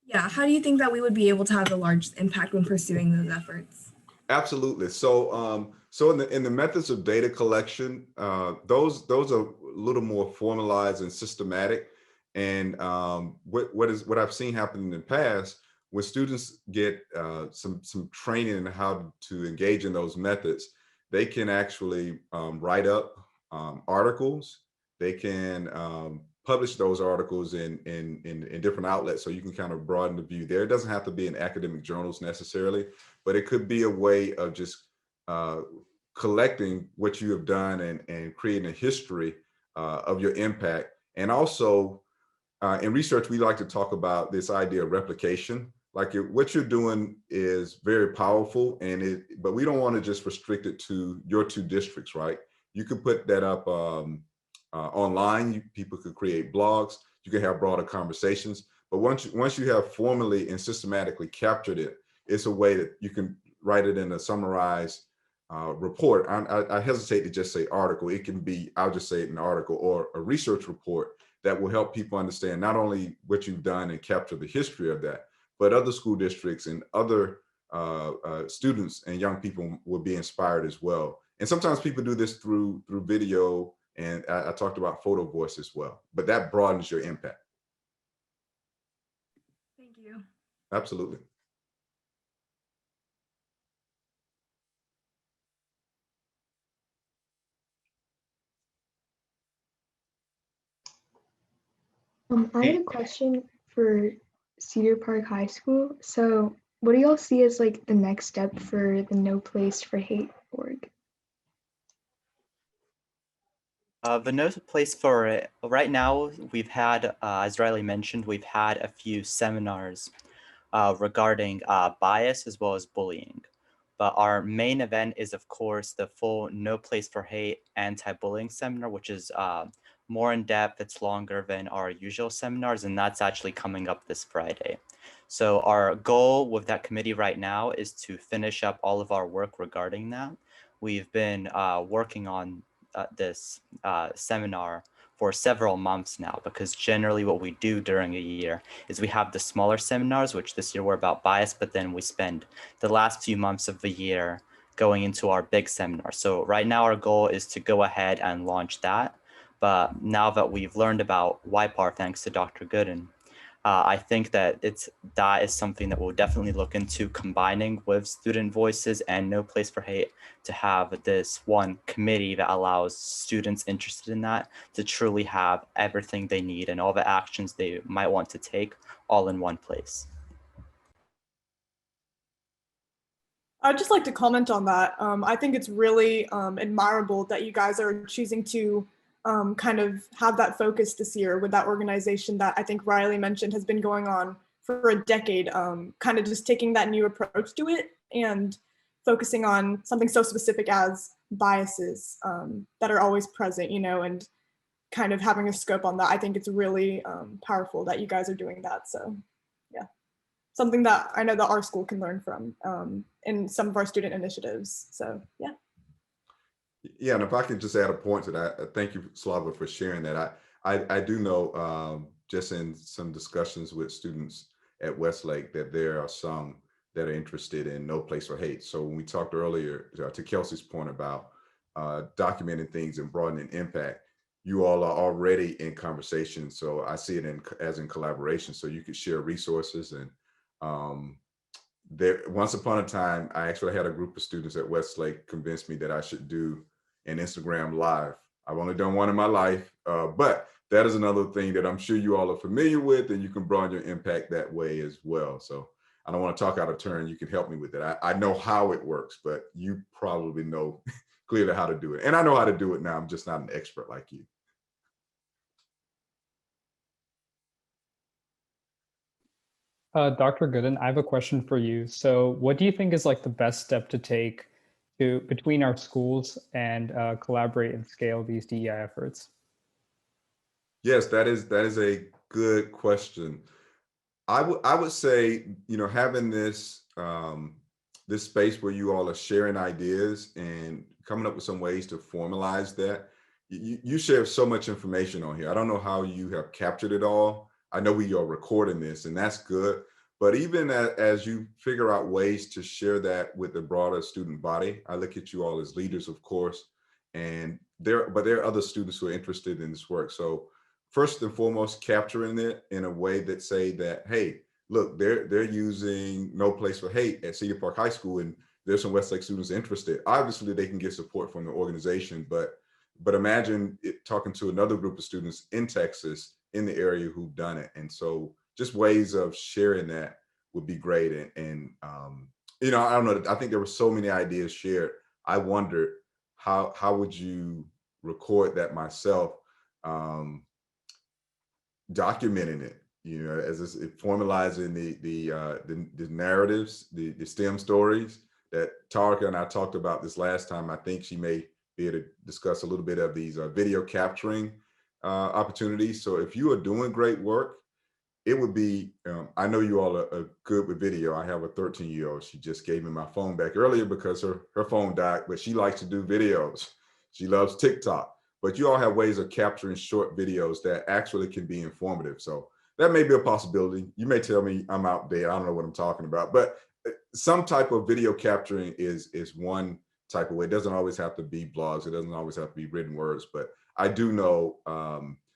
Yeah, how do you think that we would be able to have the largest impact when pursuing those efforts? Absolutely. So, so in the methods of data collection, those are a little more formalized and systematic. And what I've seen happen in the past, when students get some training in how to engage in those methods, they can actually write up articles. They can publish those articles in different outlets, so you can kind of broaden the view there. It doesn't have to be in academic journals necessarily, but it could be a way of just collecting what you have done and creating a history of your impact. And also in research, we like to talk about this idea of replication. Like what you're doing is very powerful, but we don't want to just restrict it to your two districts, right? You could put that up online. People could create blogs. You can have broader conversations. But once you have formally and systematically captured it, it's a way that you can write it in a summarized report. I hesitate to just say article. It can be, I'll just say it an article or a research report that will help people understand not only what you've done and capture the history of that, but other school districts and other students and young people will be inspired as well. And sometimes people do this through video, and I talked about photo voice as well, but that broadens your impact. Thank you. Absolutely. I had a question for Cedar Park High School. So what do y'all see as like the next step for the No Place for Hate org? The no place for it. Right now, we've had, as Riley mentioned, we've had a few seminars regarding bias as well as bullying. But our main event is, of course, the full No Place for Hate anti-bullying seminar, which is more in depth. It's longer than our usual seminars, and that's actually coming up this Friday. So our goal with that committee right now is to finish up all of our work regarding that. We've been working on this seminar for several months now, because generally what we do during a year is we have the smaller seminars, which this year were about bias, but then we spend the last few months of the year going into our big seminar. So right now our goal is to go ahead and launch that. But now that we've learned about YPAR, thanks to Dr. Gooden, I think that that is something that we'll definitely look into combining with student voices and No Place for Hate to have this one committee that allows students interested in that to truly have everything they need and all the actions they might want to take all in one place. I'd just like to comment on that. I think it's really admirable that you guys are choosing to kind of have that focus this year with that organization that I think Riley mentioned has been going on for a decade, kind of just taking that new approach to it and focusing on something so specific as biases that are always present, you know, and kind of having a scope on that. I think it's really powerful that you guys are doing that. So yeah, something that I know that our school can learn from in some of our student initiatives. So yeah. Yeah, and if I can just add a point to that, thank you, Slava, for sharing that. I do know just in some discussions with students at Westlake that there are some that are interested in No Place for Hate. So when we talked earlier to Kelsey's point about documenting things and broadening impact, you all are already in conversation. So I see it as in collaboration. So you could share resources. And once upon a time, I actually had a group of students at Westlake convince me that I should do an Instagram live. I've only done one in my life, but that is another thing that I'm sure you all are familiar with, and you can broaden your impact that way as well. So I don't want to talk out of turn. You can help me with it. I know how it works, but you probably know clearly how to do it. And I know how to do it now. I'm just not an expert like you. Dr. Gooden, I have a question for you. So what do you think is like the best step to take to between our schools and collaborate and scale these DEI efforts? Yes, that is a good question. I would say, having this this space where you all are sharing ideas and coming up with some ways to formalize that. You share so much information on here. I don't know how you have captured it all. I know we are recording this, and that's good. But even as you figure out ways to share that with the broader student body, I look at you all as leaders, of course, and there are other students who are interested in this work. So first and foremost, capturing it in a way that say that, hey, look, they're using No Place for Hate at Cedar Park High School, and there's some Westlake students interested. Obviously, they can get support from the organization, but imagine talking to another group of students in Texas in the area who've done it. And so just ways of sharing that would be great. And I don't know, I think there were so many ideas shared. I wondered how would you record that myself, documenting it, as formalizing the narratives, the STEM stories that Tarka and I talked about this last time. I think she may be able to discuss a little bit of these video capturing opportunities. So if you are doing great work, it would be, I know you all are good with video. I have a 13-year-old. She just gave me my phone back earlier because her phone died, but she likes to do videos. She loves TikTok. But you all have ways of capturing short videos that actually can be informative. So that may be a possibility. You may tell me I'm outdated. I don't know what I'm talking about, but some type of video capturing is one type of way. It doesn't always have to be blogs. It doesn't always have to be written words, but I do know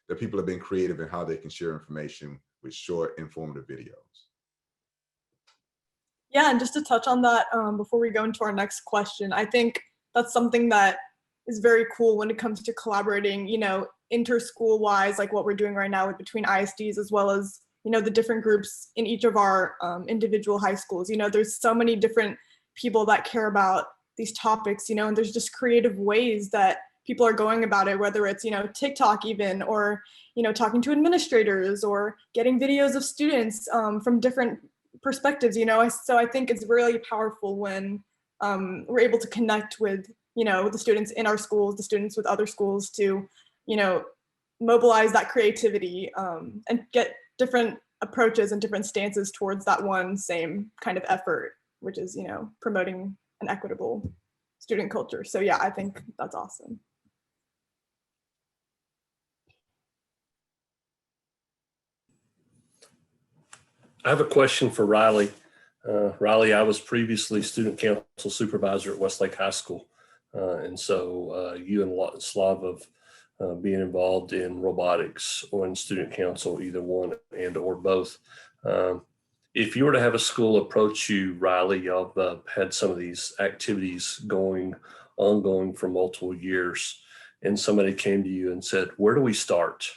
that people have been creative in how they can share information with short, informative videos. Yeah, and just to touch on that before we go into our next question, I think that's something that is very cool when it comes to collaborating, inter-school wise, like what we're doing right now with between ISDs, as well as, the different groups in each of our individual high schools. There's so many different people that care about these topics, and there's just creative ways that people are going about it, whether it's, TikTok even, or, talking to administrators or getting videos of students from different perspectives, So I think it's really powerful when we're able to connect with, the students in our schools, the students with other schools to, mobilize that creativity and get different approaches and different stances towards that one same kind of effort, which is, promoting an equitable student culture. So yeah, I think that's awesome. I have a question for Riley. Riley, I was previously student council supervisor at Westlake High School. And so you and Slav of being involved in robotics or in student council, either one and or both. If you were to have a school approach you, Riley, y'all have had some of these activities ongoing for multiple years, and somebody came to you and said, where do we start?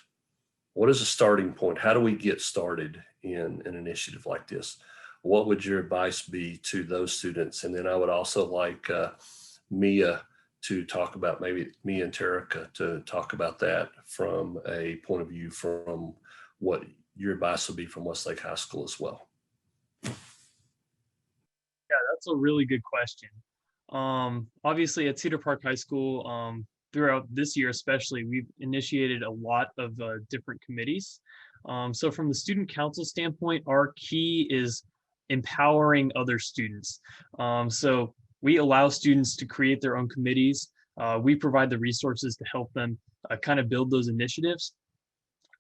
What is a starting point? How do we get started in an initiative like this? What would your advice be to those students? And then I would also like Mia to talk about, maybe Mia and Tarika to talk about that from a point of view from what your advice would be from Westlake High School as well. Yeah, that's a really good question. Obviously at Cedar Park High School, throughout this year especially, we've initiated a lot of different committees. So from the student council standpoint, our key is empowering other students. So we allow students to create their own committees. We provide the resources to help them kind of build those initiatives.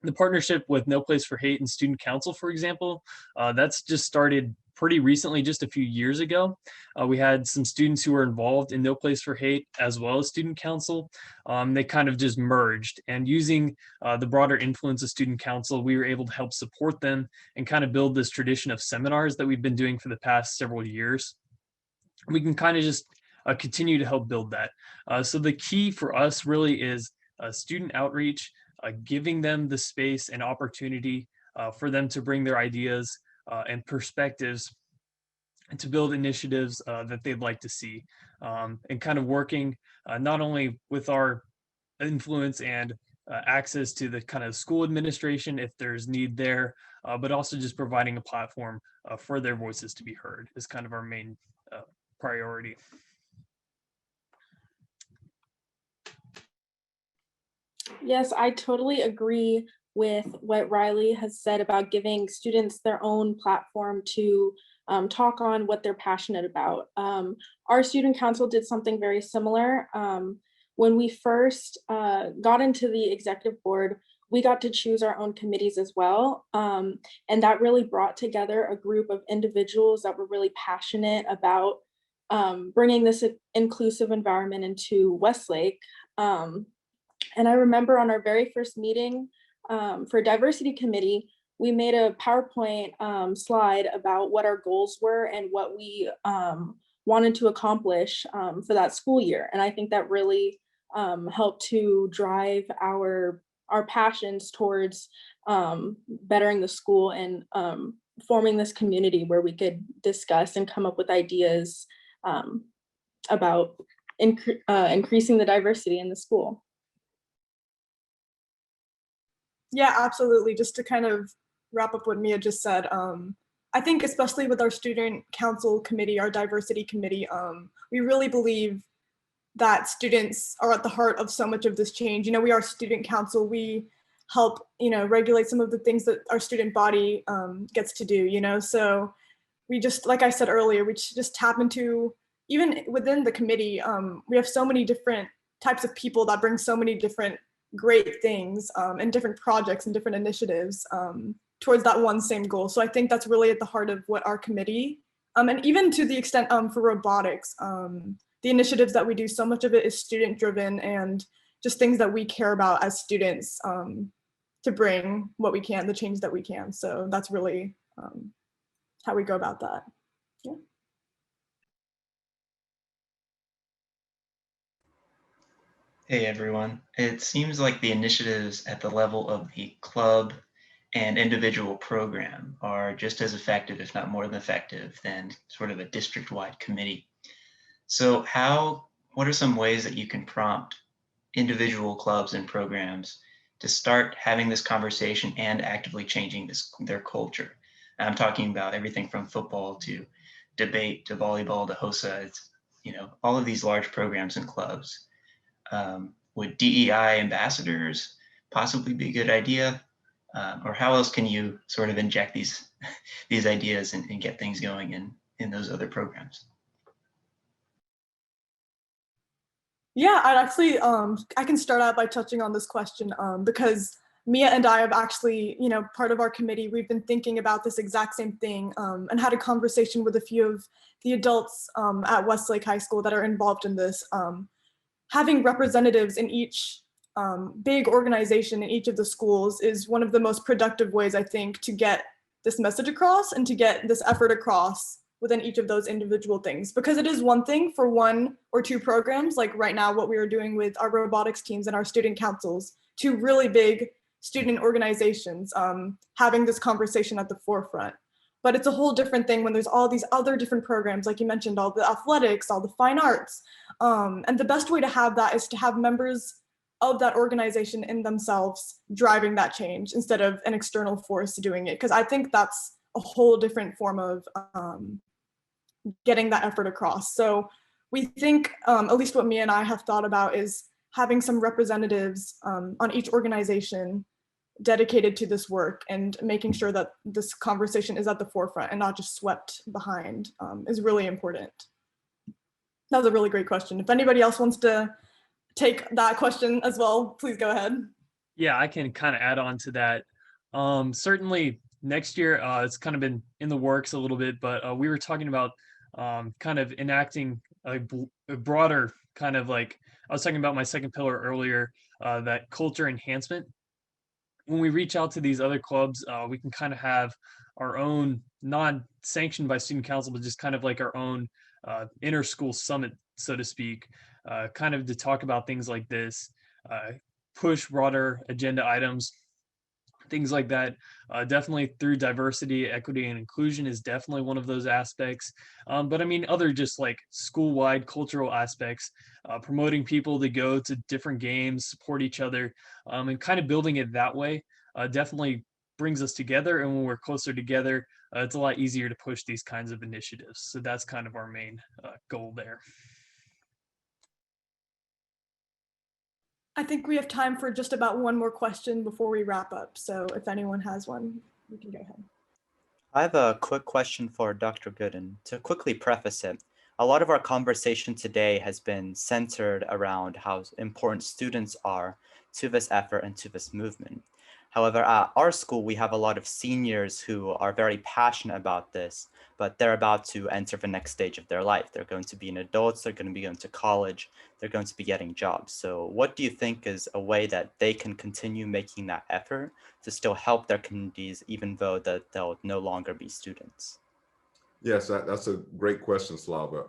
The partnership with No Place for Hate and Student Council, for example, that's just started pretty recently, just a few years ago. We had some students who were involved in No Place for Hate as well as Student Council. They kind of just merged, and using the broader influence of Student Council, we were able to help support them and kind of build this tradition of seminars that we've been doing for the past several years. We can kind of just continue to help build that. So the key for us really is student outreach, giving them the space and opportunity for them to bring their ideas and perspectives and to build initiatives that they'd like to see, and kind of working not only with our influence and access to the kind of school administration if there's need there, but also just providing a platform for their voices to be heard is kind of our main priority. Yes, I totally agree with what Riley has said about giving students their own platform to talk on what they're passionate about. Our student council did something very similar. When we first got into the executive board, we got to choose our own committees as well. And that really brought together a group of individuals that were really passionate about bringing this inclusive environment into Westlake. And I remember on our very first meeting for diversity committee, we made a PowerPoint slide about what our goals were and what we wanted to accomplish for that school year. And I think that really helped to drive our passions towards bettering the school and forming this community where we could discuss and come up with ideas about increasing the diversity in the school. Yeah, absolutely. Just to kind of wrap up what Mia just said, I think especially with our student council committee, our diversity committee, we really believe that students are at the heart of so much of this change. You know, we are student council. We help, you know, regulate some of the things that our student body gets to do, you know. So we just, like I said earlier, we just tap into, even within the committee, we have so many different types of people that bring so many different great things and different projects and different initiatives towards that one same goal. So I think that's really at the heart of what our committee, and even to the extent for robotics, the initiatives that we do, so much of it is student driven and just things that we care about as students to bring what we can, the change that we can. So that's really how we go about that. Yeah. Hey everyone. It seems like the initiatives at the level of the club and individual program are just as effective, if not more than effective, than sort of a district-wide committee. So what are some ways that you can prompt individual clubs and programs to start having this conversation and actively changing their culture? I'm talking about everything from football to debate to volleyball to HOSA. It's, you know, all of these large programs and clubs. Would DEI ambassadors possibly be a good idea? Or how else can you sort of inject these ideas and get things going in those other programs? Yeah, I'd actually, I can start out by touching on this question because Mia and I have actually, you know, part of our committee, we've been thinking about this exact same thing and had a conversation with a few of the adults at Westlake High School that are involved in this. Having representatives in each big organization in each of the schools is one of the most productive ways, I think, to get this message across and to get this effort across within each of those individual things. Because it is one thing for one or two programs, like right now what we are doing with our robotics teams and our student councils, two really big student organizations, having this conversation at the forefront. But it's a whole different thing when there's all these other different programs, like you mentioned, all the athletics, all the fine arts. And the best way to have that is to have members of that organization in themselves driving that change instead of an external force doing it. Because I think that's a whole different form of getting that effort across. So we think, at least what Mia and I have thought about is having some representatives on each organization dedicated to this work and making sure that this conversation is at the forefront and not just swept behind is really important. That was a really great question. If anybody else wants to take that question as well, please go ahead. Yeah, I can kind of add on to that. Certainly next year, it's kind of been in the works a little bit, but we were talking about kind of enacting a broader kind of like, I was talking about my second pillar earlier, that culture enhancement. When we reach out to these other clubs, we can kind of have our own, non-sanctioned by student council, but just kind of like our own inter-school summit, so to speak, kind of to talk about things like this, push broader agenda items, things like that. Definitely through diversity, equity, and inclusion is definitely one of those aspects. But I mean, other just like school-wide cultural aspects, promoting people to go to different games, support each other, and kind of building it that way definitely brings us together. And when we're closer together, it's a lot easier to push these kinds of initiatives. So that's kind of our main goal there. I think we have time for just about one more question before we wrap up. So if anyone has one, we can go ahead. I have a quick question for Dr. Gooden. To quickly preface it, a lot of our conversation today has been centered around how important students are to this effort and to this movement. However, at our school, we have a lot of seniors who are very passionate about this, but they're about to enter the next stage of their life. They're going to be an adults, they're going to be going to college, they're going to be getting jobs. So what do you think is a way that they can continue making that effort to still help their communities, even though that they'll no longer be students? Yes, that's a great question, Slava.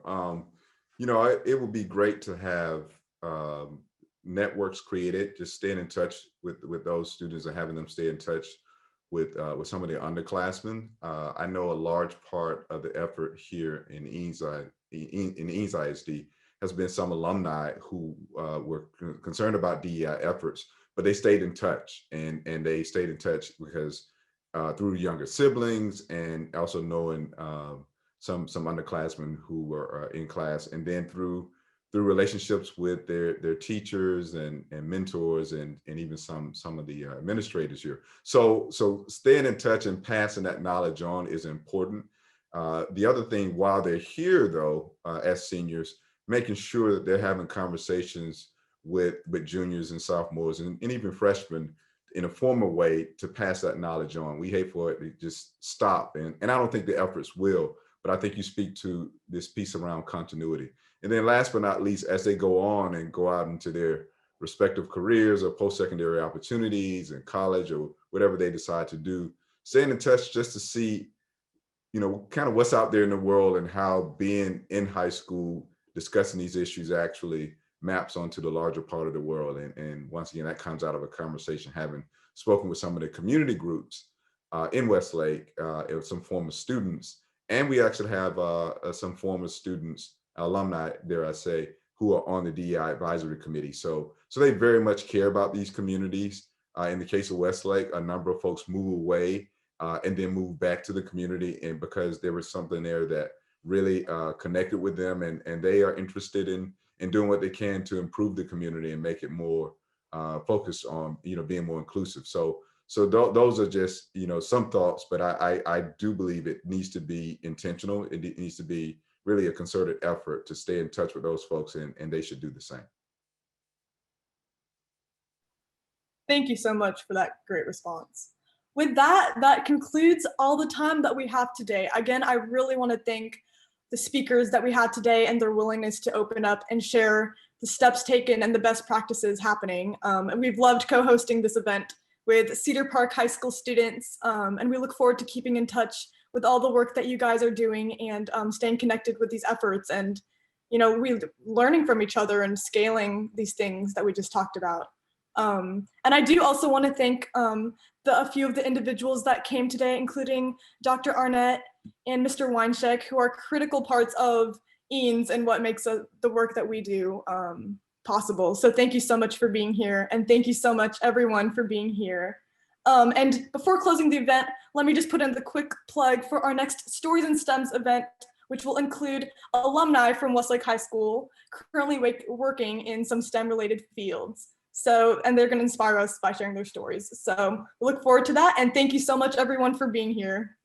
It would be great to have networks created, just staying in touch with those students and having them stay in touch with some of the underclassmen. I know a large part of the effort here in Eanes ISD has been some alumni who were concerned about DEI efforts, but they stayed in touch, and they stayed in touch because through younger siblings, and also knowing some underclassmen who were in class, and then through relationships with their teachers and mentors, and even some of the administrators here. So staying in touch and passing that knowledge on is important. The other thing, while they're here though, as seniors, making sure that they're having conversations with juniors and sophomores and even freshmen in a formal way to pass that knowledge on. We hate for it to just stop. And I don't think the efforts will, but I think you speak to this piece around continuity. And then last but not least, as they go on and go out into their respective careers or post-secondary opportunities in college or whatever they decide to do, staying in touch just to see, kind of what's out there in the world and how being in high school discussing these issues actually maps onto the larger part of the world. And once again, that comes out of a conversation, having spoken with some of the community groups in Westlake, some former students, and we actually have some former students, alumni, dare I say, who are on the DEI advisory committee. So they very much care about these communities. In the case of Westlake, a number of folks move away and then move back to the community, and because there was something there that really connected with them, and they are interested in doing what they can to improve the community and make it more focused on, being more inclusive. So those are just, some thoughts, but I do believe it needs to be intentional. It needs to be really a concerted effort to stay in touch with those folks, and they should do the same. Thank you so much for that great response. With that concludes all the time that we have today. Again, I really want to thank the speakers that we had today and their willingness to open up and share the steps taken and the best practices happening. And we've loved co-hosting this event with Cedar Park High School students. And we look forward to keeping in touch with all the work that you guys are doing, and staying connected with these efforts, and we learning from each other and scaling these things that we just talked about. And I do also want to thank a few of the individuals that came today, including Dr. Arnett and Mr. Weinscheck, who are critical parts of Eanes and what makes the work that we do possible. So thank you so much for being here, and thank you so much everyone for being here. And before closing the event, let me just put in the quick plug for our next Stories in STEMs event, which will include alumni from Westlake High School currently working in some STEM related fields. So, and they're going to inspire us by sharing their stories. So we look forward to that. And thank you so much everyone for being here.